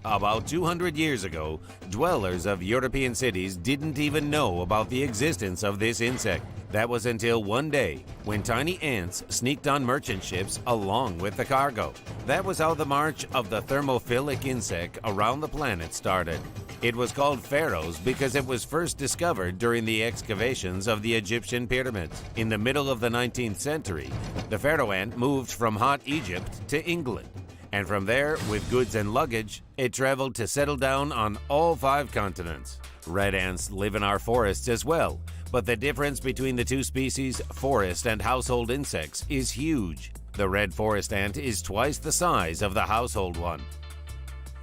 About 200 years ago, dwellers of European cities didn't even know about the existence of this insect. That was until one day when tiny ants sneaked on merchant ships along with the cargo. That was how the march of the thermophilic insect around the planet started. It was called Pharaoh's because it was first discovered during the excavations of the Egyptian pyramids. In the middle of the 19th century, the Pharaoh ant moved from hot Egypt to England. And from there, with goods and luggage, it traveled to settle down on all 5 continents. Red ants live in our forests as well, but the difference between the two species, forest and household insects, is huge. The red forest ant is twice the size of the household one.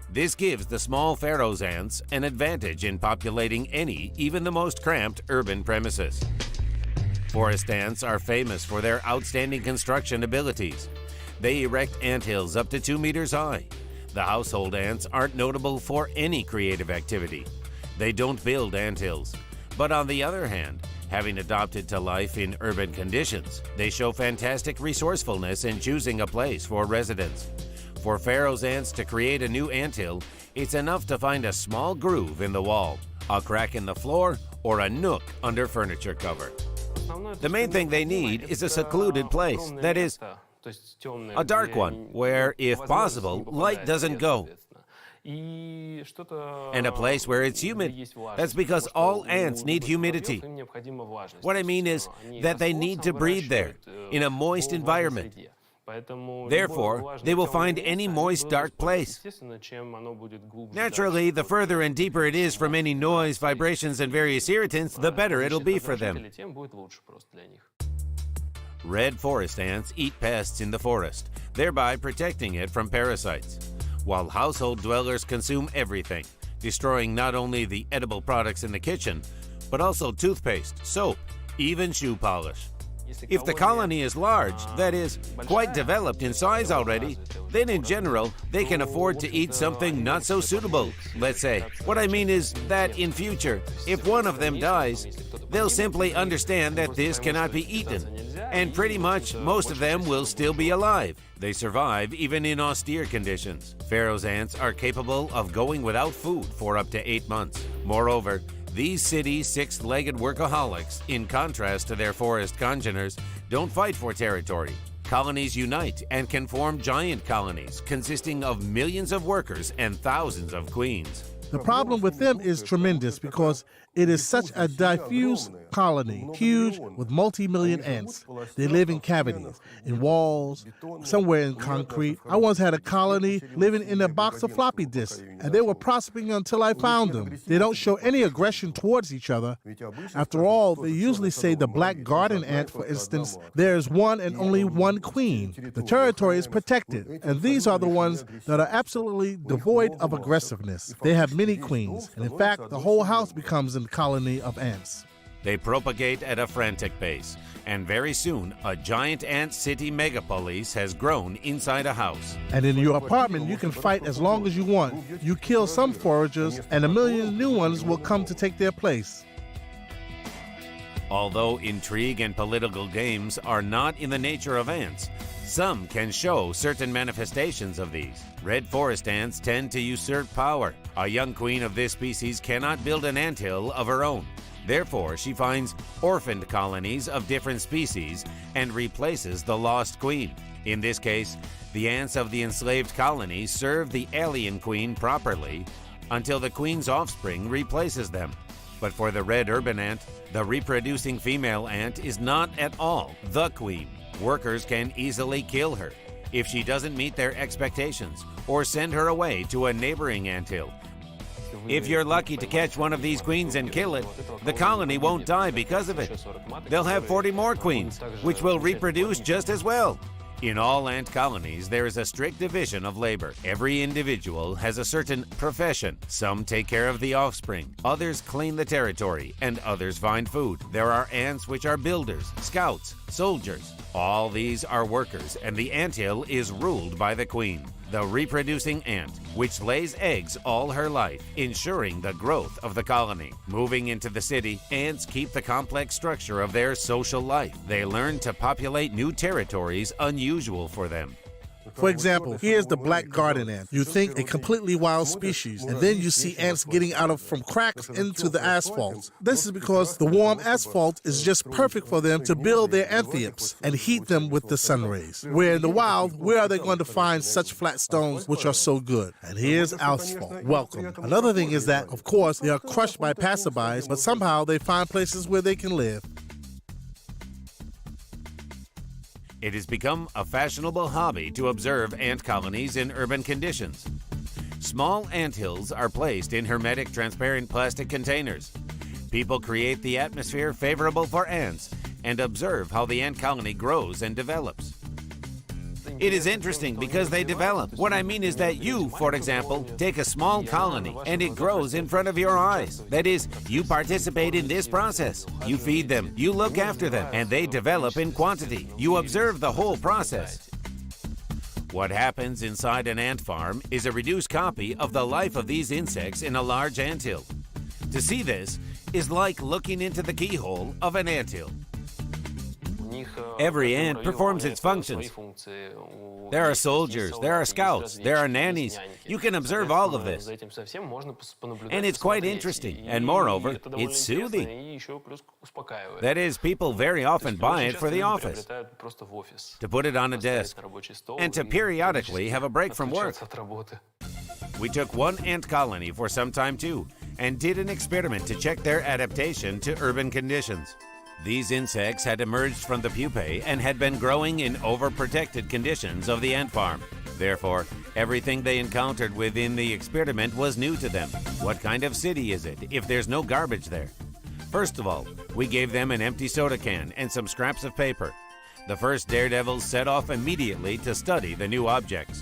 This gives the small Pharaoh's ants an advantage in populating any, even the most cramped, urban premises. Forest ants are famous for their outstanding construction abilities. They erect anthills up to 2 meters high. The household ants aren't notable for any creative activity. They don't build anthills. But on the other hand, having adapted to life in urban conditions, they show fantastic resourcefulness in choosing a place for residence. For Pharaoh's ants to create a new anthill, it's enough to find a small groove in the wall, a crack in the floor, or a nook under furniture cover. The main thing they need is a secluded place, that is, a dark one, where, if possible, light doesn't go. And a place where it's humid. That's because all ants need humidity. What I mean is that they need to breathe there, in a moist environment. Therefore, they will find any moist, dark place. Naturally, the further and deeper it is from any noise, vibrations, and various irritants, the better it'll be for them. Red forest ants eat pests in the forest, thereby protecting it from parasites, while household dwellers consume everything, destroying not only the edible products in the kitchen, but also toothpaste, soap, even shoe polish. If the colony is large, that is, quite developed in size already, then in general, they can afford to eat something not so suitable, let's say. What I mean is that in future, if one of them dies, they'll simply understand that this cannot be eaten, and pretty much most of them will still be alive. They survive even in austere conditions. Pharaoh's ants are capable of going without food for up to 8 months. Moreover, these city six-legged workaholics, in contrast to their forest congeners, don't fight for territory. Colonies unite and can form giant colonies consisting of millions of workers and thousands of queens. The problem with them is tremendous because it is such a diffuse colony, huge with multi-million ants. They live in cavities, in walls, somewhere in concrete. I once had a colony living in a box of floppy disks, and they were prospering until I found them. They don't show any aggression towards each other. After all, they usually say the black garden ant, for instance, there is one and only one queen. The territory is protected, and these are the ones that are absolutely devoid of aggressiveness. They have many queens, and in fact, the whole house becomes a colony of ants. They propagate at a frantic pace, and very soon, a giant ant city megapolis has grown inside a house. And in your apartment, you can fight as long as you want. You kill some foragers, and a million new ones will come to take their place. Although intrigue and political games are not in the nature of ants, some can show certain manifestations of these. Red forest ants tend to usurp power. A young queen of this species cannot build an anthill of her own. Therefore, she finds orphaned colonies of different species and replaces the lost queen. In this case, the ants of the enslaved colony serve the alien queen properly until the queen's offspring replaces them. But for the red urban ant, the reproducing female ant is not at all the queen. Workers can easily kill her if she doesn't meet their expectations or send her away to a neighboring anthill. If you're lucky to catch one of these queens and kill it, the colony won't die because of it. They'll have 40 more queens, which will reproduce just as well. In all ant colonies, there is a strict division of labor. Every individual has a certain profession. Some take care of the offspring, others clean the territory, and others find food. There are ants which are builders, scouts, soldiers. All these are workers, and the anthill is ruled by the queen, the reproducing ant, which lays eggs all her life, ensuring the growth of the colony. Moving into the city, ants keep the complex structure of their social life. They learn to populate new territories unusual for them. For example, here's the black garden ant. You think a completely wild species, and then you see ants getting out from cracks into the asphalt. This is because the warm asphalt is just perfect for them to build their anthiops and heat them with the sun rays. Where in the wild, where are they going to find such flat stones which are so good? And here's asphalt. Welcome. Another thing is that, of course, they are crushed by passerbys, but somehow they find places where they can live. It has become a fashionable hobby to observe ant colonies in urban conditions. Small anthills are placed in hermetic transparent plastic containers. People create the atmosphere favorable for ants and observe how the ant colony grows and develops. It is interesting because they develop. What I mean is that you, for example, take a small colony and it grows in front of your eyes. That is, you participate in this process. You feed them, you look after them, and they develop in quantity. You observe the whole process. What happens inside an ant farm is a reduced copy of the life of these insects in a large anthill. To see this is like looking into the keyhole of an anthill. Every ant performs its functions. There are soldiers, there are scouts, there are nannies. You can observe all of this. And it's quite interesting, and moreover, it's soothing. That is, people very often buy it for the office, to put it on a desk, and to periodically have a break from work. We took one ant colony for some time too, and did an experiment to check their adaptation to urban conditions. These insects had emerged from the pupae and had been growing in overprotected conditions of the ant farm. Therefore, everything they encountered within the experiment was new to them. What kind of city is it if there's no garbage there? First of all, we gave them an empty soda can and some scraps of paper. The first daredevils set off immediately to study the new objects.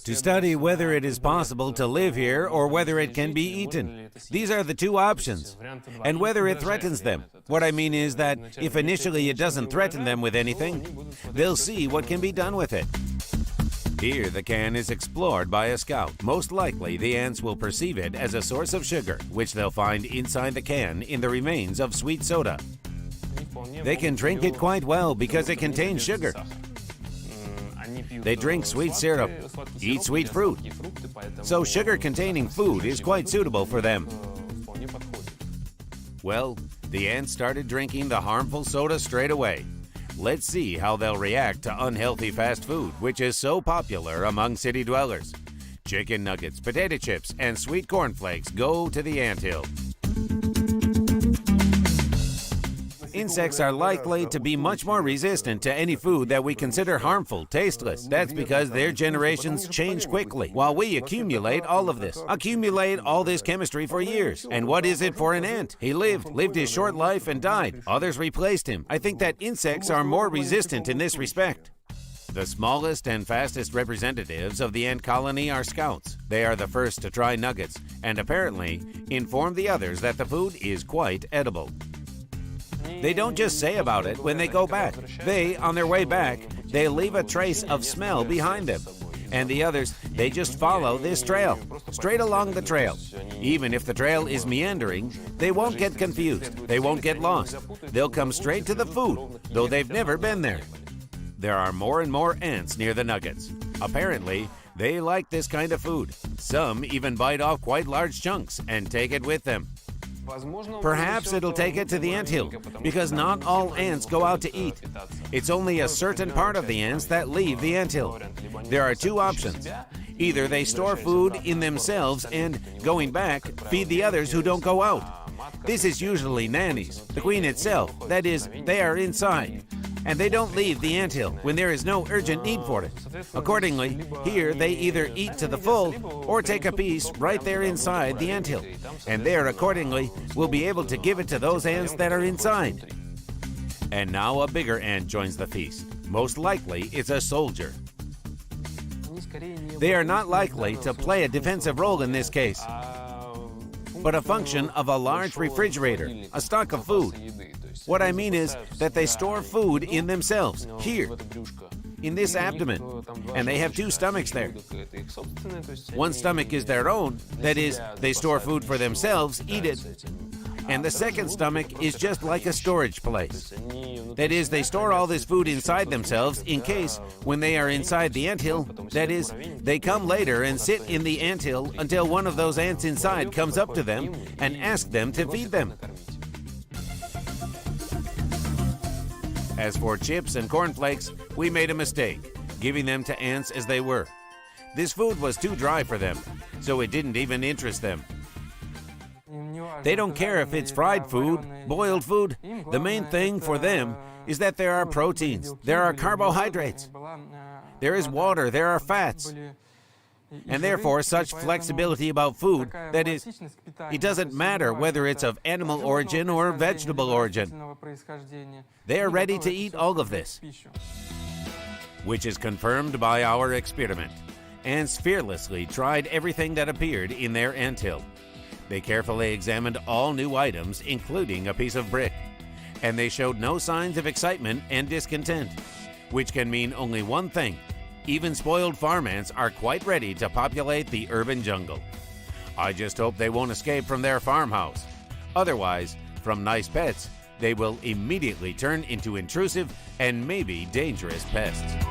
To study whether it is possible to live here or whether it can be eaten. These are the two options, and whether it threatens them. What I mean is that if initially it doesn't threaten them with anything, they'll see what can be done with it. Here the can is explored by a scout. Most likely the ants will perceive it as a source of sugar, which they'll find inside the can in the remains of sweet soda. They can drink it quite well because it contains sugar. They drink sweet syrup, eat sweet fruit, so sugar-containing food is quite suitable for them. Well, the ants started drinking the harmful soda straight away. Let's see how they'll react to unhealthy fast food, which is so popular among city dwellers. Chicken nuggets, potato chips, and sweet cornflakes go to the anthill. Insects are likely to be much more resistant to any food that we consider harmful, tasteless. That's because their generations change quickly, while we accumulate all of this. Accumulate all this chemistry for years. And what is it for an ant? He lived his short life and died. Others replaced him. I think that insects are more resistant in this respect. The smallest and fastest representatives of the ant colony are scouts. They are the first to try nuggets, and apparently inform the others that the food is quite edible. They don't just say about it when they go back. They, on their way back, they leave a trace of smell behind them. And the others, they just follow this trail, straight along the trail. Even if the trail is meandering, they won't get confused. They won't get lost. They'll come straight to the food, though they've never been there. There are more and more ants near the nuggets. Apparently, they like this kind of food. Some even bite off quite large chunks and take it with them. Perhaps it'll take it to the anthill, because not all ants go out to eat. It's only a certain part of the ants that leave the anthill. There are two options. Either they store food in themselves and, going back, feed the others who don't go out. This is usually nannies, the queen itself, that is, they are inside. And they don't leave the anthill when there is no urgent need for it. Accordingly, here they either eat to the full or take a piece right there inside the anthill. And there, accordingly, will be able to give it to those ants that are inside. And now a bigger ant joins the feast. Most likely, it's a soldier. They are not likely to play a defensive role in this case, but a function of a large refrigerator, a stock of food. What I mean is that they store food in themselves, here, in this abdomen, and they have two stomachs there. One stomach is their own, that is, they store food for themselves, eat it, and the second stomach is just like a storage place. That is, they store all this food inside themselves in case, when they are inside the anthill, that is, they come later and sit in the anthill until one of those ants inside comes up to them and asks them to feed them. As for chips and cornflakes, we made a mistake, giving them to ants as they were. This food was too dry for them, so it didn't even interest them. They don't care if it's fried food, boiled food. The main thing for them is that there are proteins, there are carbohydrates, there is water, there are fats. And therefore, such flexibility about food, that is, it doesn't matter whether it's of animal origin or vegetable origin. They are ready to eat all of this, which is confirmed by our experiment. Ants fearlessly tried everything that appeared in their anthill. They carefully examined all new items, including a piece of brick, and they showed no signs of excitement and discontent, which can mean only one thing. Even spoiled farm ants are quite ready to populate the urban jungle. I just hope they won't escape from their farmhouse. Otherwise, from nice pets, they will immediately turn into intrusive and maybe dangerous pests.